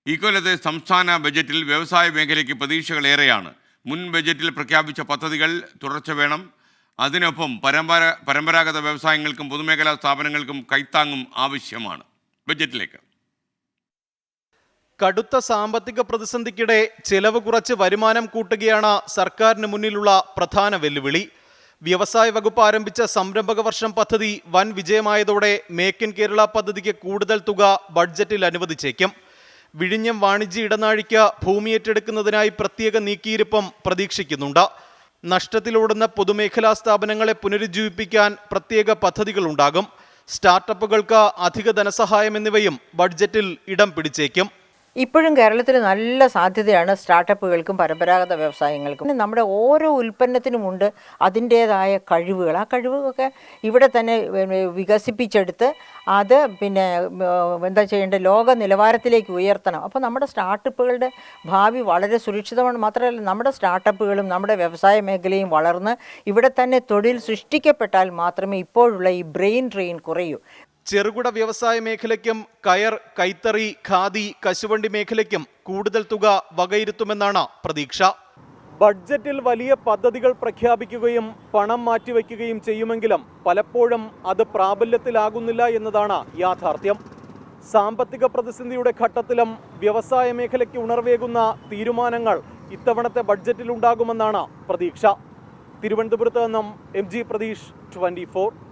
ഇക്കൊല്ലത്തെ സംസ്ഥാന ബജറ്റിൽ വ്യവസായ മേഖലയ്ക്ക് പ്രതീക്ഷകളേറെയാണ്. മുൻ ബജറ്റിൽ പ്രഖ്യാപിച്ച പദ്ധതികൾ തുടർച്ച വേണം. അതിനൊപ്പം പരമ്പരാഗത വ്യവസായങ്ങൾക്കും പൊതുമേഖലാ സ്ഥാപനങ്ങൾക്കും കൈത്താങ്ങും ആവശ്യമാണ്. ബജറ്റിലേക്ക് കടുത്ത സാമ്പത്തിക പ്രതിസന്ധിക്കിടെ ചെലവ് കുറച്ച് വരുമാനം കൂട്ടുകയാണ് സർക്കാരിന് മുന്നിലുള്ള പ്രധാന വെല്ലുവിളി. വ്യവസായ വകുപ്പ് ആരംഭിച്ച സംരംഭക വർഷം പദ്ധതി വൻ വിജയമായതോടെ മേക്ക് ഇൻ കേരള പദ്ധതിക്ക് കൂടുതൽ തുക ബഡ്ജറ്റിൽ അനുവദിച്ചേക്കും. വിഴിഞ്ഞം വാണിജ്യ ഇടനാഴിക്ക് ഭൂമി ഏറ്റെടുക്കുന്നതിനായി പ്രത്യേക നീക്കിയിരിപ്പും പ്രതീക്ഷിക്കുന്നുണ്ട്. നഷ്ടത്തിലോടുന്ന പൊതുമേഖലാ സ്ഥാപനങ്ങളെ പുനരുജ്ജീവിപ്പിക്കാൻ പ്രത്യേക പദ്ധതികളുണ്ടാകും. സ്റ്റാർട്ടപ്പുകൾക്ക് അധിക ധനസഹായം എന്നിവയും ബഡ്ജറ്റിൽ ഇടം പിടിച്ചേക്കും. ഇപ്പോഴും കേരളത്തിൽ നല്ല സാധ്യതയാണ് സ്റ്റാർട്ടപ്പുകൾക്കും പരമ്പരാഗത വ്യവസായങ്ങൾക്കും. നമ്മുടെ ഓരോ ഉൽപ്പന്നത്തിനുമുണ്ട് അതിൻ്റേതായ കഴിവുകൾ. ആ കഴിവുകളൊക്കെ ഇവിടെ തന്നെ വികസിപ്പിച്ചെടുത്ത് അത് എന്താ ചെയ്യേണ്ടത്, ലോക നിലവാരത്തിലേക്ക് ഉയർത്തണം. അപ്പോൾ നമ്മുടെ സ്റ്റാർട്ടപ്പുകളുടെ ഭാവി വളരെ സുരക്ഷിതമാണ്. മാത്രമല്ല നമ്മുടെ സ്റ്റാർട്ടപ്പുകളും നമ്മുടെ വ്യവസായ മേഖലയും വളർന്ന് ഇവിടെ തന്നെ തൊഴിൽ സൃഷ്ടിക്കപ്പെട്ടാൽ മാത്രമേ ഇപ്പോഴുള്ള ഈ ബ്രെയിൻ ഡ്രെയിൻ കുറയൂ. ചെറുകിട വ്യവസായ മേഖലയ്ക്കും കയർ, കൈത്തറി, ഖാദി, കശുവണ്ടി മേഖലയ്ക്കും കൂടുതൽ തുക വകയിരുത്തുമെന്നാണ് പ്രതീക്ഷ. ബഡ്ജറ്റിൽ വലിയ പദ്ധതികൾ പ്രഖ്യാപിക്കുകയും പണം മാറ്റിവെക്കുകയും ചെയ്യുമെങ്കിലും പലപ്പോഴും അത് പ്രാബല്യത്തിലാകുന്നില്ല എന്നതാണ് യാഥാർത്ഥ്യം. സാമ്പത്തിക പ്രതിസന്ധിയുടെ ഘട്ടത്തിലും വ്യവസായ മേഖലയ്ക്ക് ഉണർവേകുന്ന തീരുമാനങ്ങൾ ഇത്തവണത്തെ ബഡ്ജറ്റിലുണ്ടാകുമെന്നാണ് പ്രതീക്ഷ. തിരുവനന്തപുരത്ത് നിന്നും MG പ്രതീഷ്, 24.